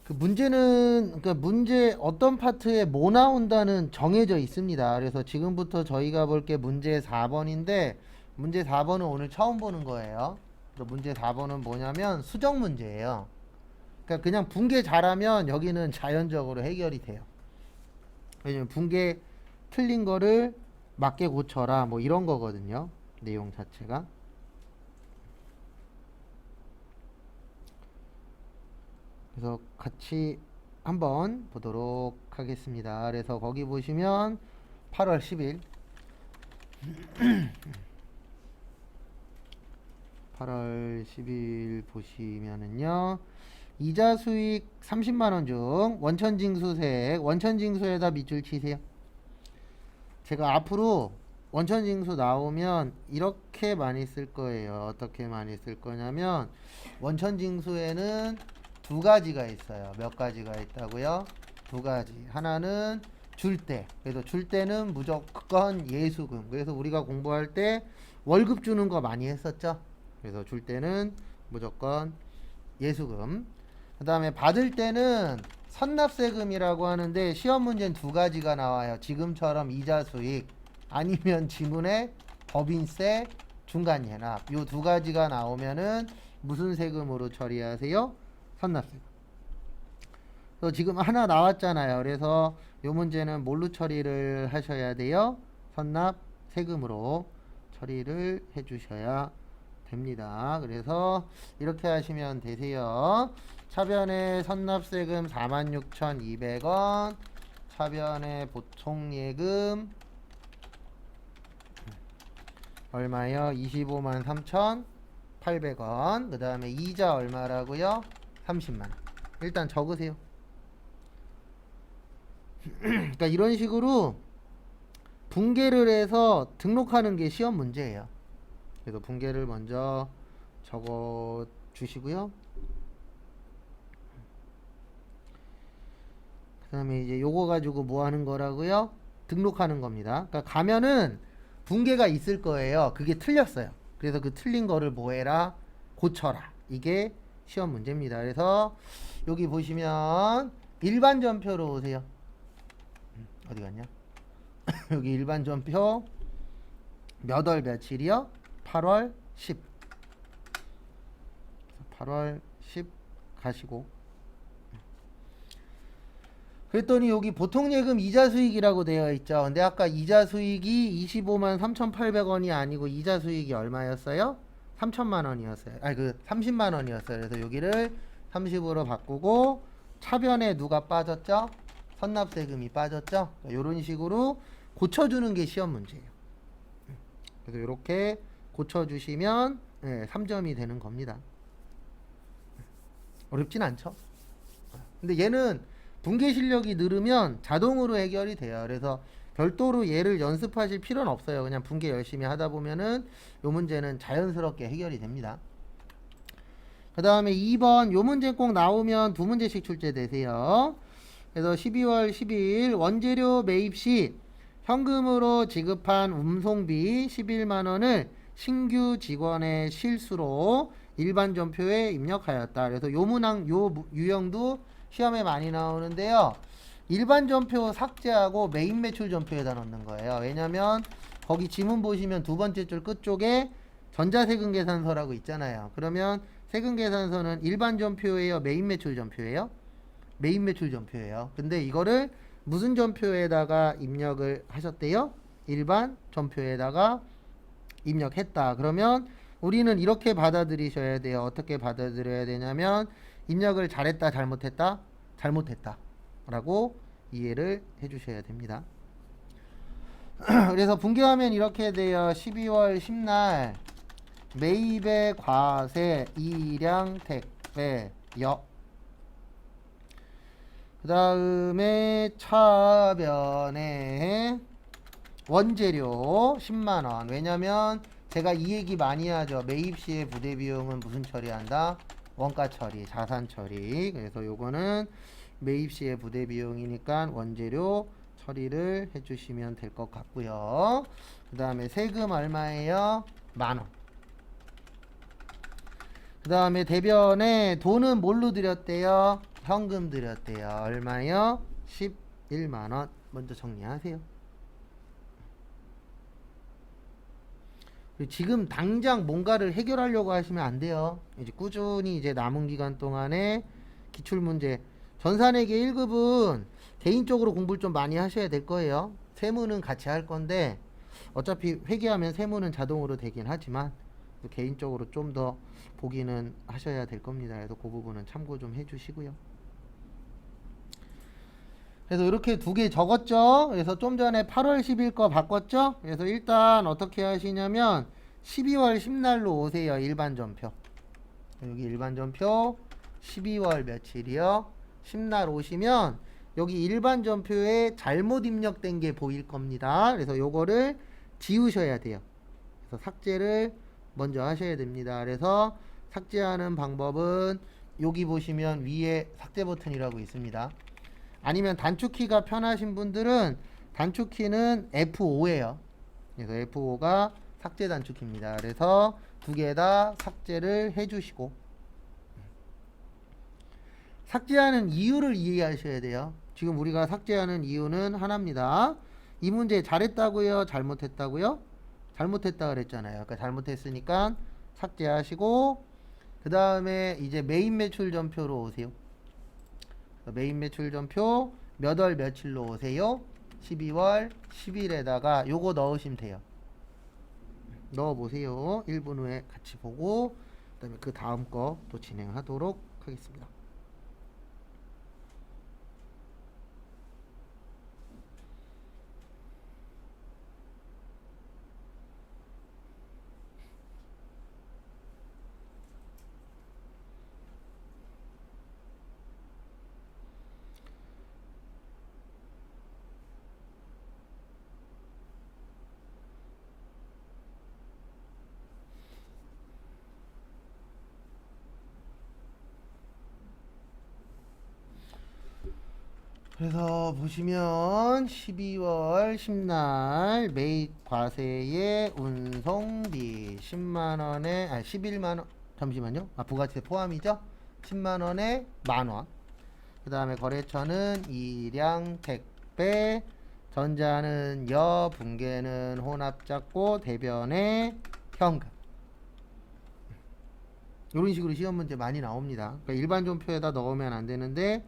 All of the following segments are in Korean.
그 문제는 그러니까 문제 어떤 파트에 뭐 나온다는 정해져 있습니다. 그래서 지금부터 저희가 볼 게 문제 4번인데 문제 4번은 오늘 처음 보는 거예요. 그래서 문제 4번은 뭐냐면 수정 문제예요. 그러니까 그냥 분계 잘하면 여기는 자연적으로 해결이 돼요. 왜냐면 분계 틀린 거를 맞게 고쳐라 뭐 이런 거거든요. 내용 자체가. 그래서 같이 한번 보도록 하겠습니다. 그래서 거기 보시면 8월 10일 8월 10일 보시면은요. 이자 수익 30만원 중 원천징수세액 원천징수에다 밑줄 치세요. 제가 앞으로 원천징수 나오면 이렇게 많이 쓸 거예요. 어떻게 많이 쓸 거냐면 원천징수에는 두 가지가 있어요. 몇 가지가 있다고요? 두 가지. 하나는 줄 때. 그래서 줄 때는 무조건 예수금. 그래서 우리가 공부할 때 월급 주는 거 많이 했었죠. 그래서 줄 때는 무조건 예수금. 그 다음에 받을 때는 선납세금이라고 하는데 시험 문제는 두 가지가 나와요. 지금처럼 이자 수익 아니면 지문에 법인세 중간예납. 요 두 가지가 나오면은 무슨 세금으로 처리하세요? 선납세금. 그래서 지금 하나 나왔잖아요. 그래서 요 문제는 뭘로 처리를 하셔야 돼요? 선납세금으로 처리를 해주셔야 됩니다. 그래서 이렇게 하시면 되세요. 차변에 선납세금 46,200원, 차변에 보통예금 얼마요? 253,800원. 그 다음에 이자 얼마라고요? 30만원. 일단 적으세요. 그러니까 이런 식으로 분계를 해서 등록하는 게 시험 문제예요. 그래서 분계를 먼저 적어 주시고요. 그 다음에 이제 요거 가지고 뭐 하는 거라고요? 등록하는 겁니다. 그러니까 가면은 분계가 있을 거예요. 그게 틀렸어요. 그래서 그 틀린 거를 뭐 해라? 고쳐라. 이게 시험 문제입니다. 그래서 여기 보시면 일반 전표로 오세요. 어디 갔냐? 여기 일반 전표 몇 월 며칠이요? 8월 10. 8월 10 가시고. 그랬더니 여기 보통예금 이자 수익이라고 되어 있죠. 근데 아까 이자 수익이 253,800원이 아니고 이자 수익이 얼마였어요? 3천만 원이었어요. 아니 그 30만 원이었어요. 그래서 여기를 30으로 바꾸고 차변에 누가 빠졌죠? 선납세금이 빠졌죠? 이런 식으로 고쳐주는 게 시험 문제예요. 그래서 이렇게 고쳐주시면 3점이 되는 겁니다. 어렵진 않죠? 근데 얘는 분계 실력이 늘으면 자동으로 해결이 돼요. 그래서 별도로 얘를 연습하실 필요는 없어요. 그냥 분계 열심히 하다 보면은 요 문제는 자연스럽게 해결이 됩니다. 그 다음에 2번 요 문제 꼭 나오면 두 문제씩 출제되세요. 그래서 12월 12일 원재료 매입 시 현금으로 지급한 운송비 11만원을 신규 직원의 실수로 일반 전표에 입력하였다. 그래서 요 문항 요 유형도 시험에 많이 나오는데요. 일반 전표 삭제하고 메인 매출 전표에다 넣는 거예요. 왜냐면 거기 지문 보시면 두 번째 줄 끝쪽에 전자세금 계산서라고 있잖아요. 그러면 세금 계산서는 일반 전표예요? 메인 매출 전표예요? 메인 매출 전표예요. 근데 이거를 무슨 전표에다가 입력을 하셨대요? 일반 전표에다가 입력했다. 그러면 우리는 이렇게 받아들이셔야 돼요. 어떻게 받아들여야 되냐면 입력을 잘했다, 잘못했다, 잘못했다 라고 이해를 해주셔야 됩니다. 그래서 분개하면 이렇게 돼요. 12월 10날 매입의 과세 이량 택배여. 그 다음에 차변에 원재료 10만원. 왜냐면 제가 이 얘기 많이 하죠. 매입 시에 부대 비용은 무슨 처리한다? 원가 처리, 자산 처리. 그래서 요거는 매입 시에 부대 비용이니까 원재료 처리를 해주시면 될 것 같고요. 그 다음에 세금 얼마예요? 만원. 그 다음에 대변에 돈은 뭘로 드렸대요? 현금 드렸대요. 얼마요? 11만원. 먼저 정리하세요. 지금 당장 뭔가를 해결하려고 하시면 안 돼요. 이제 꾸준히 이제 남은 기간 동안에 기출문제, 전산회계 1급은 개인적으로 공부를 좀 많이 하셔야 될 거예요. 세무는 같이 할 건데 어차피 회계하면 세무는 자동으로 되긴 하지만 개인적으로 좀 더 보기는 하셔야 될 겁니다. 그래서 그 부분은 참고 좀 해주시고요. 그래서 이렇게 두 개 적었죠. 그래서 좀 전에 8월 10일 거 바꿨죠. 그래서 일단 어떻게 하시냐면 12월 10날로 오세요. 일반 전표. 여기 일반 전표 12월 며칠이요? 10날 오시면 여기 일반 전표에 잘못 입력된 게 보일 겁니다. 그래서 요거를 지우셔야 돼요. 그래서 삭제를 먼저 하셔야 됩니다. 그래서 삭제하는 방법은 여기 보시면 위에 삭제 버튼이라고 있습니다. 아니면 단축키가 편하신 분들은 단축키는 F5예요. 그래서 F5가 삭제 단축키입니다. 그래서 두 개 다 삭제를 해주시고, 삭제하는 이유를 이해하셔야 돼요. 지금 우리가 삭제하는 이유는 하나입니다. 이 문제 잘했다고요? 잘못했다고요? 잘못했다 그랬잖아요. 그러니까 잘못했으니까 삭제하시고, 그 다음에 이제 메인 매출 전표로 오세요. 메인 매출 전표 몇 월 며칠로 오세요? 12월 10일에다가 요거 넣으시면 돼요. 넣어보세요. 1분 후에 같이 보고 그 다음에 그 다음 거 또 진행하도록 하겠습니다. 그래서 보시면 12월 10날 매입 과세의 운송비 10만원에 11만원 잠시만요. 부가세 포함이죠. 10만원에 만원. 그 다음에 거래처는 일양 택배, 전자는 여, 분계는 혼합작고, 대변에 현금. 이런 식으로 시험 문제 많이 나옵니다. 그러니까 일반 전표에다 넣으면 안 되는데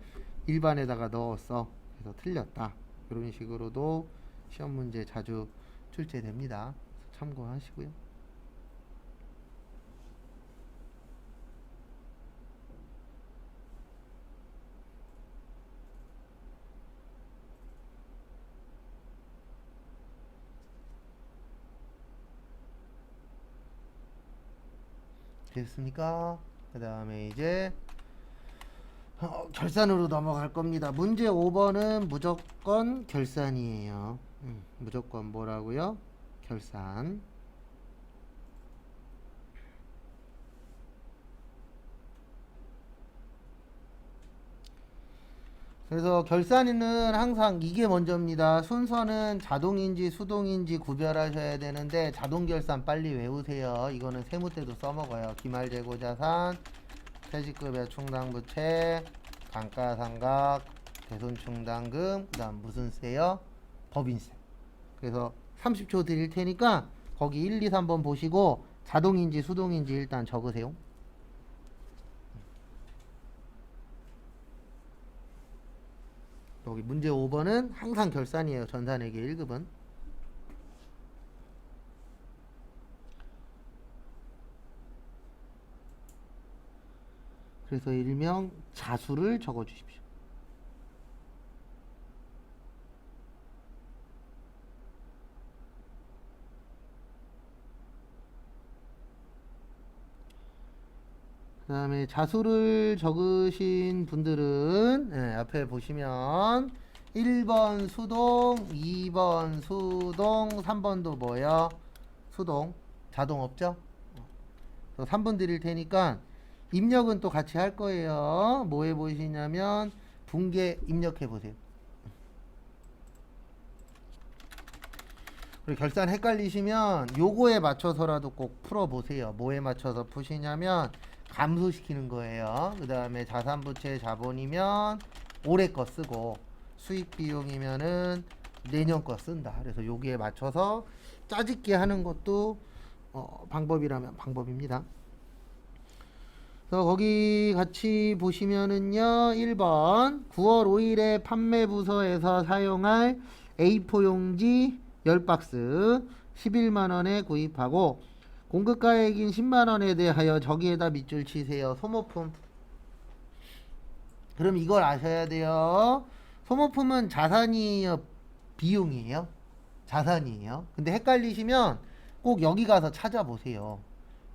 일반에다가 넣었어. 그래서 틀렸다. 이런 식으로도 시험 문제 자주 출제됩니다. 참고하시고요. 됐습니까? 그 다음에 이제 결산으로 넘어갈 겁니다. 문제 5번은 무조건 결산이에요. 무조건 뭐라고요? 결산. 그래서 결산은 항상 이게 먼저입니다. 순서는 자동인지 수동인지 구별하셔야 되는데 자동 결산 빨리 외우세요. 이거는 세무 때도 써먹어요. 기말재고자산, 퇴직급여 충당부채, 감가상각, 대손충당금, 그 다음 무슨 세요? 법인세. 그래서 30초 드릴 테니까 거기 1, 2, 3번 보시고 자동인지 수동인지 일단 적으세요. 여기 문제 5번은 항상 결산이에요. 전산회계 1급은. 그래서 일명 자수를 적어 주십시오. 그 다음에 자수를 적으신 분들은 앞에 보시면 1번 수동, 2번 수동, 3번도 뭐예요? 수동. 자동 없죠? 3번 드릴 테니까 입력은 또 같이 할 거예요. 뭐 해 보시냐면 분계 입력해 보세요. 그리고 결산 헷갈리시면 요거에 맞춰서라도 꼭 풀어 보세요. 뭐에 맞춰서 푸시냐면 감소시키는 거예요. 그 다음에 자산부채 자본이면 올해 거 쓰고 수익 비용이면은 내년 거 쓴다. 그래서 여기에 맞춰서 짜집기 하는 것도 방법이라면 방법입니다. 그래서 거기 같이 보시면은요, 1번 9월 5일에 판매 부서에서 사용할 A4 용지 10박스 11만원에 구입하고 공급가액인 10만원에 대하여 저기에다 밑줄 치세요. 소모품. 그럼 이걸 아셔야 돼요. 소모품은 자산이에요, 비용이에요? 자산이에요. 근데 헷갈리시면 꼭 여기 가서 찾아보세요.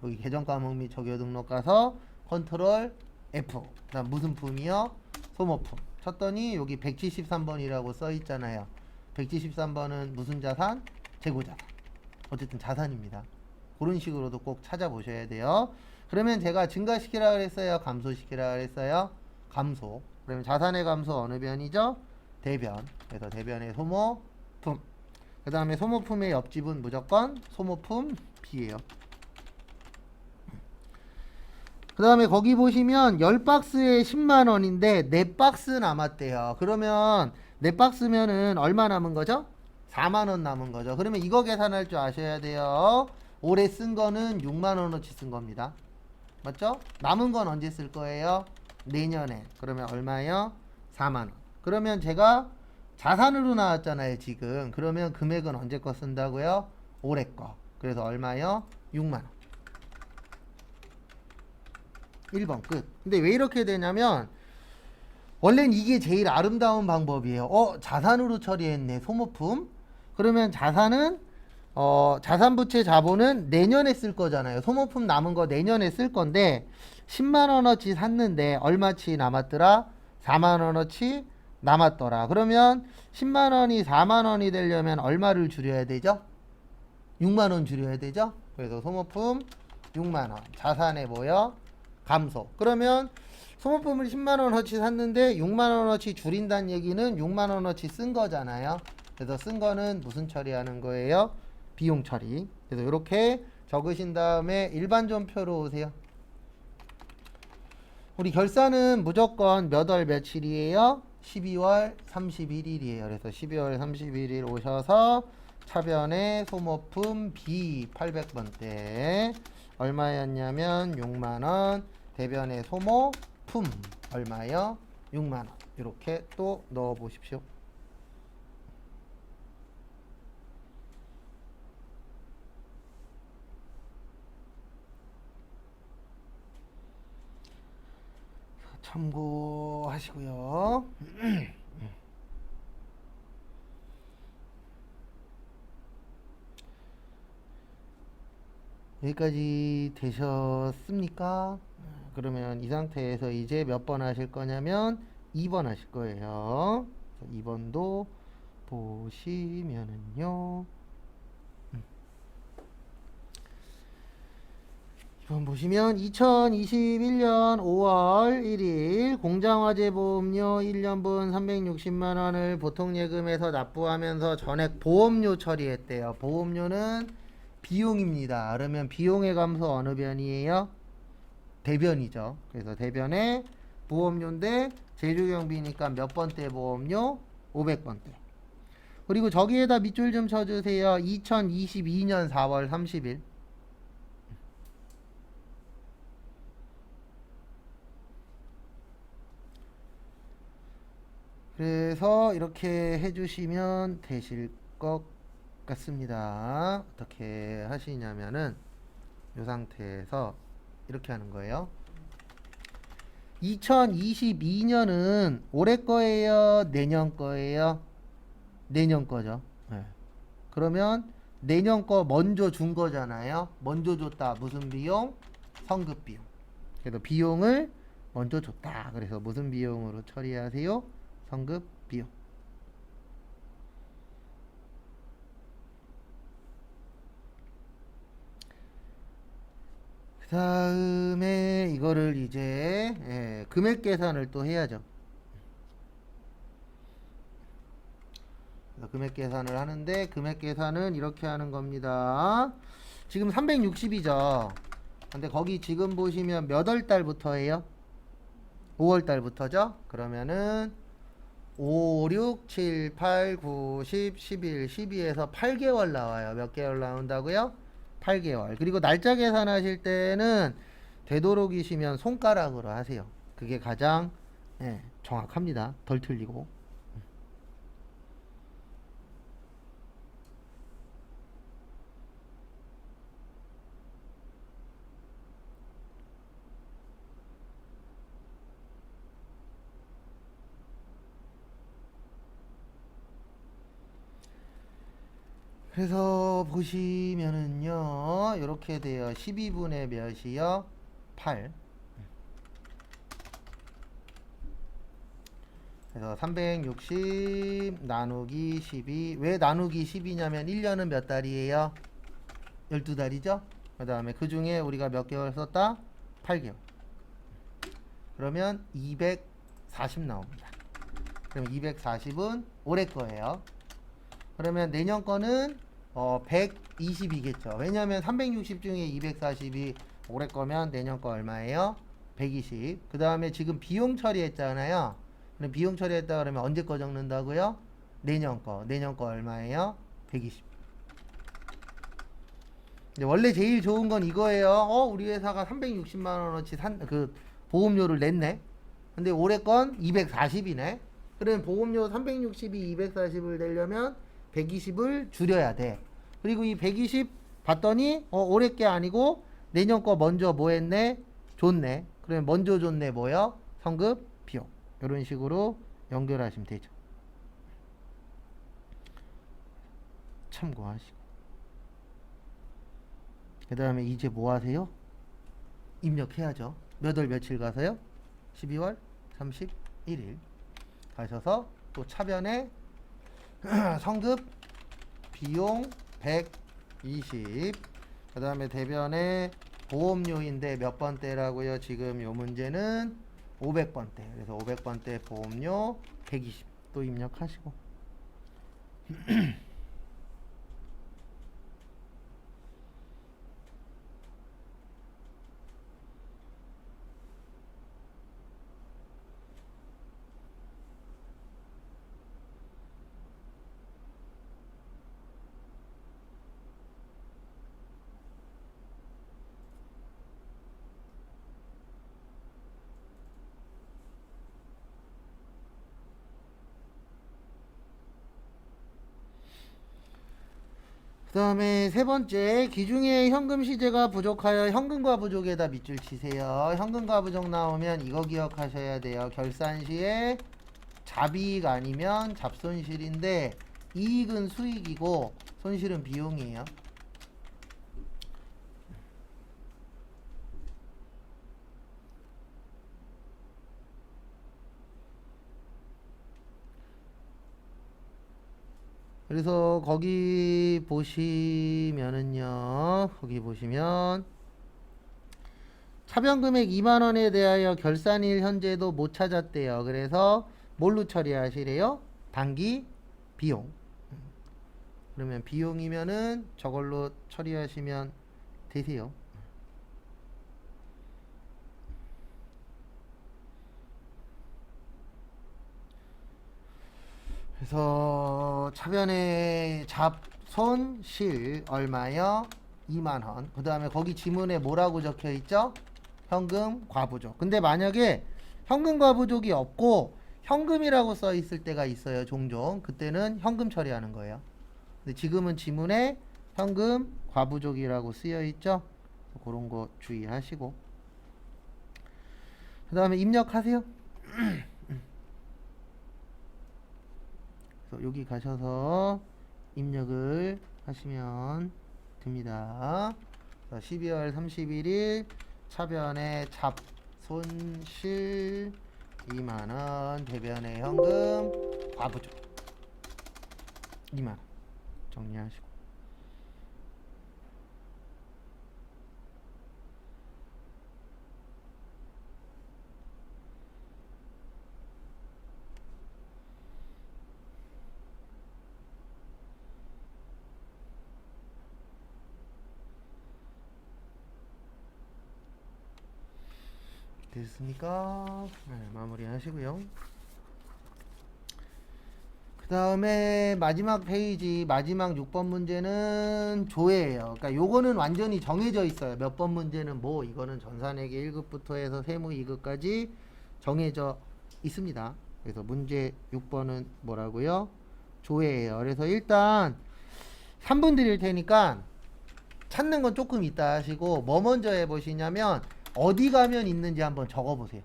여기 계정 과목 및 적용 등록 가서 컨트롤 F. 그다음 무슨 품이요? 소모품. 쳤더니 여기 173번이라고 써 있잖아요. 173번은 무슨 자산? 재고자산. 어쨌든 자산입니다. 그런 식으로도 꼭 찾아보셔야 돼요. 그러면 제가 증가시키라 그랬어요? 감소시키라 그랬어요? 감소. 그러면 자산의 감소 어느 변이죠? 대변. 그래서 대변의 소모품. 그 다음에 소모품의 옆집은 무조건 소모품 B예요. 그 다음에 거기 보시면 10박스에 10만원인데 4박스 남았대요. 그러면 4박스면은 얼마 남은 거죠? 4만원 남은 거죠. 그러면 이거 계산할 줄 아셔야 돼요. 올해 쓴 거는 6만원어치 쓴 겁니다. 맞죠? 남은 건 언제 쓸 거예요? 내년에. 그러면 얼마예요? 4만원. 그러면 제가 자산으로 나왔잖아요, 지금. 그러면 금액은 언제 거 쓴다고요? 올해 거. 그래서 얼마요? 6만원. 1번 끝. 근데 왜 이렇게 되냐면 원래는 이게 제일 아름다운 방법이에요. 자산으로 처리했네, 소모품. 그러면 자산은 자산부채 자본은 내년에 쓸 거잖아요. 소모품 남은 거 내년에 쓸 건데 10만원어치 샀는데 얼마치 남았더라? 4만원어치 남았더라. 그러면 10만원이 4만원이 되려면 얼마를 줄여야 되죠? 6만원 줄여야 되죠? 그래서 소모품 6만원. 자산에 뭐요? 감소. 그러면 소모품을 10만원어치 샀는데 6만원어치 줄인다는 얘기는 6만원어치 쓴 거잖아요. 그래서 쓴 거는 무슨 처리하는 거예요? 비용 처리. 그래서 이렇게 적으신 다음에 일반전표로 오세요. 우리 결산은 무조건 몇 월 며칠이에요? 12월 31일이에요. 그래서 12월 31일 오셔서 차변에 소모품 B 800번대 얼마였냐면 6만원. 대변의 소모품 얼마요? 6만원. 이렇게 또 넣어 보십시오. 참고하시고요. 여기까지 되셨습니까? 그러면 이 상태에서 이제 몇 번 하실 거냐면 2번 하실 거예요. 2번도 보시면은요. 2번 보시면 2021년 5월 1일 공장화재보험료 1년분 360만원을 보통예금에서 납부하면서 전액 보험료 처리했대요. 보험료는 비용입니다. 그러면 비용의 감소 어느 변이에요? 대변이죠. 그래서 대변에 보험료인데 제조경비니까 몇 번대 보험료? 500번대. 그리고 저기에다 밑줄 좀 쳐주세요. 2022년 4월 30일. 그래서 이렇게 해주시면 되실 것 같습니다. 어떻게 하시냐면은 이 상태에서 이렇게 하는 거예요. 2022년은 올해 거예요? 내년 거예요? 내년 거죠. 네. 그러면 내년 거 먼저 준 거잖아요. 먼저 줬다. 무슨 비용? 성급 비용. 그래서 비용을 먼저 줬다. 그래서 무슨 비용으로 처리하세요? 성급 비용. 그 다음에 이거를 이제 금액 계산을 또 해야죠. 금액 계산을 하는데 금액 계산은 이렇게 하는 겁니다. 지금 360이죠. 근데 거기 지금 보시면 몇 월 달부터예요? 5월 달부터죠? 그러면은 5, 6, 7, 8, 9, 10, 11, 12에서 8개월 나와요. 몇 개월 나온다고요? 8개월. 그리고 날짜 계산하실 때는 되도록이시면 손가락으로 하세요. 그게 가장 정확합니다. 덜 틀리고. 그래서 보시면은요, 이렇게 돼요. 12분의 몇이요? 8. 그래서 360 나누기 12. 왜 나누기 12냐면 1년은 몇 달이에요? 12달이죠? 그 다음에 그 중에 우리가 몇 개월 썼다? 8개월. 그러면 240 나옵니다. 그럼 240은 올해 거예요. 그러면 내년 거는 120이겠죠. 왜냐하면 360 중에 240이 올해 거면 내년 거 얼마예요? 120. 그 다음에 지금 비용 처리했잖아요. 그럼 비용 처리했다 그러면 언제 거 적는다고요? 내년 거. 내년 거 얼마예요? 120. 원래 제일 좋은 건 이거예요. 우리 회사가 360만 원어치 그 보험료를 냈네. 근데 올해 건 240이네. 그러면 보험료 360이 240을 내려면 120을 줄여야 돼. 그리고 이 120 봤더니 올해 게 아니고 내년 거 먼저 뭐 했네? 줬네. 그러면 먼저 줬네 뭐요? 성급 비용. 이런 식으로 연결하시면 되죠. 참고하시고. 그 다음에 이제 뭐 하세요? 입력해야죠. 몇 월 며칠 가서요? 12월 31일 가셔서 또 차변에 성급 비용 120. 그 다음에 대변에 보험료인데 몇 번대라고요? 지금 요 문제는 500번대. 그래서 500번대 보험료 120 또 입력하시고. 그 다음에 세 번째, 기중에 현금 시재가 부족하여 현금과 부족에다 밑줄 치세요. 현금과 부족 나오면 이거 기억하셔야 돼요. 결산 시에 잡이익 아니면 잡손실인데 이익은 수익이고 손실은 비용이에요. 그래서 거기 보시면은요, 거기 보시면 차변금액 2만원에 대하여 결산일 현재도 못 찾았대요. 그래서 뭘로 처리하시래요? 단기 비용. 그러면 비용이면은 저걸로 처리하시면 되세요. 그래서 차변에 잡손실 얼마요? 2만원. 그 다음에 거기 지문에 뭐라고 적혀 있죠? 현금 과부족. 근데 만약에 현금 과부족이 없고 현금이라고 써 있을 때가 있어요. 종종. 그때는 현금 처리하는 거예요. 근데 지금은 지문에 현금 과부족이라고 쓰여 있죠. 그런 거 주의하시고. 그 다음에 입력하세요. 그래서 여기 가셔서 입력을 하시면 됩니다. 12월 31일 차변에 잡손실 2만원, 대변에 현금 과부족 2만원 정리하시고. 됐습니까? 네, 마무리 하시고요. 그 다음에 마지막 페이지, 마지막 6번 문제는 조회예요. 그러니까 요거는 완전히 정해져 있어요. 몇 번 문제는 뭐, 이거는 전산회계 1급부터 해서 세무 2급까지 정해져 있습니다. 그래서 문제 6번은 뭐라고요? 조회예요. 그래서 일단 3분 드릴 테니까 찾는 건 조금 이따 하시고, 뭐 먼저 해보시냐면 어디 가면 있는지 한번 적어보세요.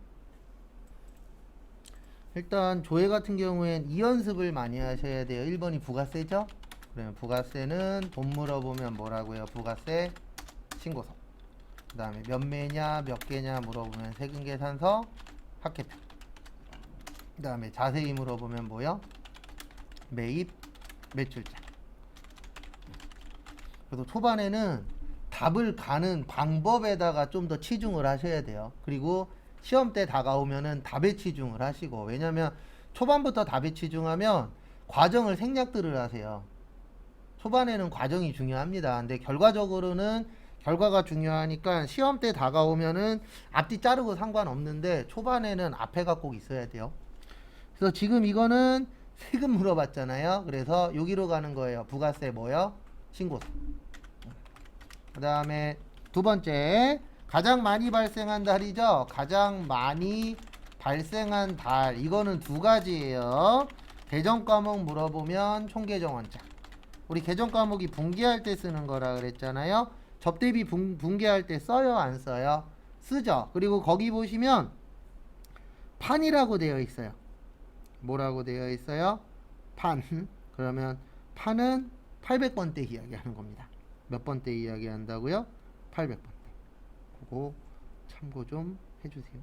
일단 조회 같은 경우엔 이 연습을 많이 하셔야 돼요. 1번이 부가세죠? 그러면 부가세는 돈 물어보면 뭐라고요? 부가세 신고서. 그 다음에 몇 매냐 몇 개냐 물어보면 세금계산서 합계표. 그 다음에 자세히 물어보면 뭐요? 매입 매출자. 그래서 초반에는 답을 가는 방법에다가 좀 더 치중을 하셔야 돼요. 그리고 시험 때 다가오면은 답에 치중을 하시고, 왜냐면 초반부터 답에 치중하면 과정을 생략들을 하세요. 초반에는 과정이 중요합니다. 근데 결과적으로는 결과가 중요하니까 시험 때 다가오면은 앞뒤 자르고 상관없는데 초반에는 앞에가 꼭 있어야 돼요. 그래서 지금 이거는 세금 물어봤잖아요. 그래서 여기로 가는 거예요. 부가세 뭐요? 신고서. 그 다음에 두 번째, 가장 많이 발생한 달이죠. 가장 많이 발생한 달, 이거는 두 가지예요. 계정 과목 물어보면 총계정 원장. 우리 계정 과목이 분기할 때 쓰는 거라 그랬잖아요. 접대비 분기할 때 써요, 안 써요? 쓰죠. 그리고 거기 보시면 판이라고 되어 있어요. 뭐라고 되어 있어요? 판. 그러면 판은 800번대 이야기하는 겁니다. 몇 번대 이야기한다고요? 800번대. 그거 참고 좀 해주세요.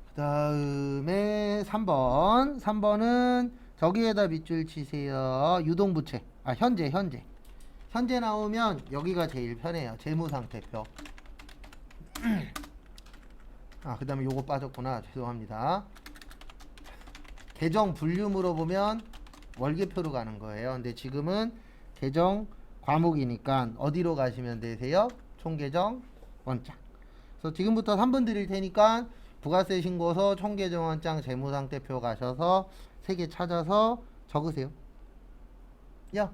그 다음에 3번. 3번은 저기에다 밑줄 치세요. 유동부채. 아, 현재. 현재 나오면 여기가 제일 편해요. 재무상태표. 아, 그 다음에 요거 빠졌구나. 죄송합니다. 계정 분류 물어보면 월계표로 가는 거예요. 근데 지금은 계정 과목이니까 어디로 가시면 되세요? 총계정 원장. 그래서 지금부터 3분 드릴 테니까 부가세 신고서, 총계정 원장, 재무상태표 가셔서 3개 찾아서 적으세요. 야,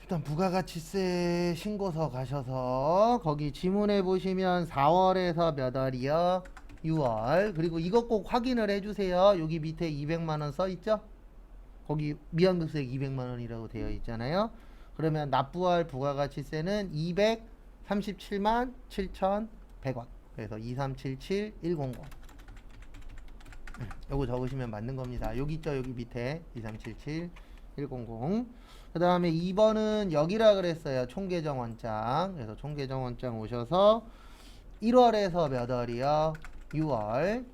일단 부가가치세 신고서 가셔서 거기 지문에 보시면 4월에서 몇 월이요? 6월. 그리고 이것 꼭 확인을 해주세요. 여기 밑에 200만원 써있죠? 거기 미완급세액 200만원이라고 되어 있잖아요. 그러면 납부할 부가가치세는 237만 7,100원. 그래서 2377100. 요거 적으시면 맞는 겁니다. 여기 있죠? 여기 밑에 2377100. 그 다음에 2번은 여기라 그랬어요. 총계정 원장. 그래서 총계정 원장 오셔서 1월에서 몇 월이요? 6월.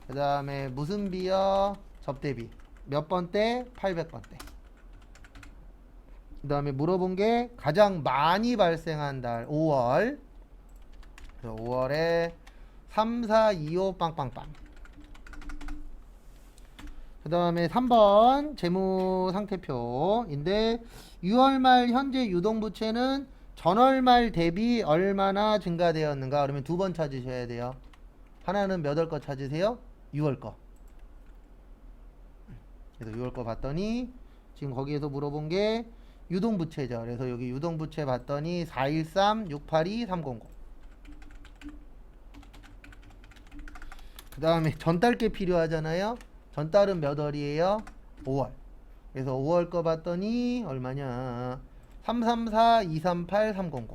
그 다음에 무슨 비요? 접대비. 몇 번대? 800번대. 그 다음에 물어본 게 가장 많이 발생한 달 5월. 그래서 5월에 3, 4, 2, 5 빵빵빵. 그 다음에 3번 재무상태표인데 6월 말 현재 유동부채는 전월 말 대비 얼마나 증가되었는가. 그러면 두 번 찾으셔야 돼요. 하나는 몇 월 거 찾으세요? 6월 거. 그래서 6월 거 봤더니 지금 거기에서 물어본 게 유동부채죠. 그래서 여기 유동부채 봤더니 413, 682, 300. 그 다음에 전달계 필요하잖아요. 전달은 몇 월이에요? 5월. 그래서 5월 거 봤더니 얼마냐? 334, 238, 300.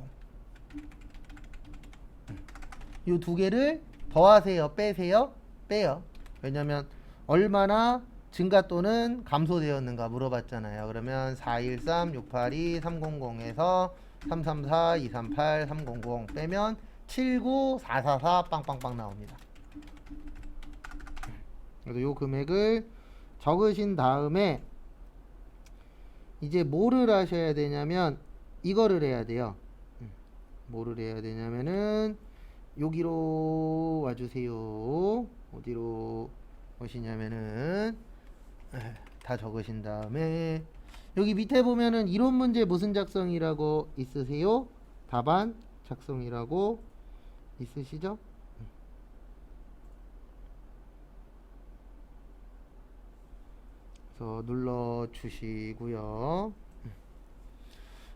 이 두 개를 더하세요? 빼세요? 빼요. 왜냐면 얼마나 증가 또는 감소되었는가 물어봤잖아요. 그러면 413, 682, 300에서 334, 238, 300 빼면 79, 444 빵빵빵 나옵니다. 그래서 요 금액을 적으신 다음에 이제 뭐를 하셔야 되냐면 이거를 해야 돼요. 뭐를 해야 되냐면은 여기로 와주세요. 어디로 오시냐면은 다 적으신 다음에 여기 밑에 보면은 이론 문제 무슨 작성이라고 있으세요? 답안 작성이라고 있으시죠? 그래서 눌러 주시고요.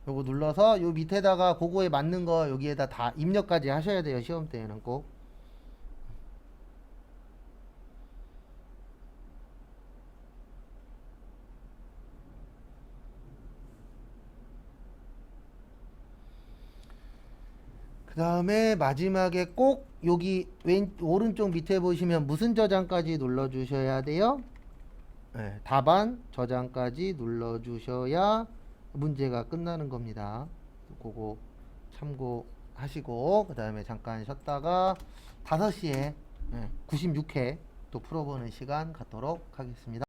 요거 눌러서 요 밑에다가 그거에 맞는 거 여기에다 다 입력까지 하셔야 돼요. 시험 때에는 꼭. 그 다음에 마지막에 꼭 여기 오른쪽 밑에 보시면 무슨 저장까지 눌러 주셔야 돼요? 네, 답안 저장까지 눌러 주셔야 문제가 끝나는 겁니다. 그거 참고하시고 그 다음에 잠깐 쉬었다가 5시에 96회 또 풀어보는 시간 갖도록 하겠습니다.